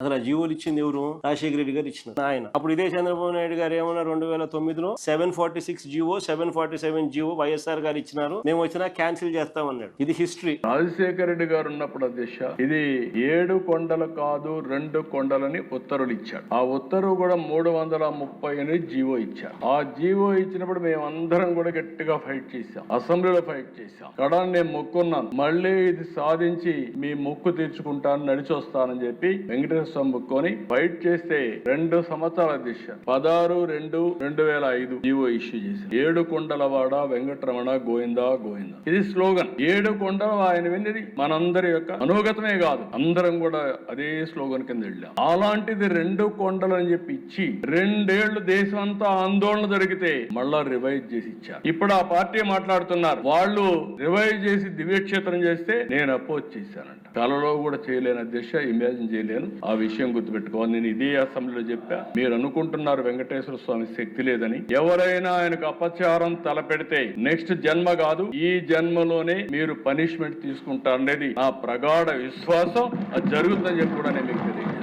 అసలు ఆ జీవోలు ఇచ్చింది ఎవరు? రాజశేఖర రెడ్డి గారు ఇచ్చిన ఆయన. అప్పుడు ఇదే చంద్రబాబు నాయుడు గారు ఏమన్నా 2009లో 746 జీవో 747 జీవో వైఎస్ఆర్ గారు ఇచ్చినారు, మేము వచ్చినా క్యాన్సిల్ చేస్తామన్నాడు. ఇది హిస్టరీ. రాజశేఖర రెడ్డి గారు ఉన్నప్పుడు అధ్యక్ష ఇది 7 కొండలు కాదు 2 కొండలని ఉత్తర్వులు ఇచ్చాడు. ఆ ఉత్తర్వు కూడా 338 జీవో ఇచ్చారు. ఆ జీవో ఇచ్చినప్పుడు మేమందరం కూడా గట్టిగా ఫైట్ చేశాం, అసెంబ్లీలో ఫైట్ చేశాం. కడా నేను మొక్కున్నాను, మళ్ళీ ఇది సాధించి మీ మొక్కు తీర్చుకుంటాను, నడిచి వస్తానని చెప్పి వెంకటేశ్వర స్వామి మొక్కుని ఫైట్ చేస్తే 2 సంవత్సరాల అధ్యక్ష 16/2/2005 జీవో ఇష్యూ చేశారు. 7 కొండలవాడ వెంకటరమణ గోవిందా గోవిందా. ఇది స్లోగన్. 7 కొండలు ఆయన విన్నది మనందరి యొక్క అనుగతమే కాదు, అందరం కూడా అదే స్లోగన్ కింద వెళ్ళాం. అలాంటిది 2 కొండలు అని చెప్పి ఇచ్చి 2 ఏళ్లు దేశం అంతా ఆందోళన జరిగితే మళ్ళా రివైజ్ చేసి ఇచ్చారు. ఇప్పుడు ఆ పార్టీ మాట్లాడుతున్నారు, వాళ్ళు రివైజ్ చేసి దివ్యక్షేత్రం చేస్తే నేను అపోజ్ చేశానంట. కలలో కూడా చేయలేని అధ్యక్ష, ఇమాజిన్ చేయలేను. ఆ విషయం గుర్తుపెట్టుకోవాలి. నేను ఇదే అసెంబ్లీలో చెప్పా. మీరు అనుకుంటున్నారు వెంకటేశ్వర స్వామి శక్తి లేదని. ఎవరైనా ఆయనకు అపచారం తలపెడితే నెక్స్ట్ జన్మ కాదు, ఈ జన్మలోనే మీరు పనిష్మెంట్ తీసుకుంటారనేది నా ప్రగాఢ విశ్వాసం. అది జరుగుతుందని చెప్పి కూడా నేను మీకు తెలియజేస్తాను.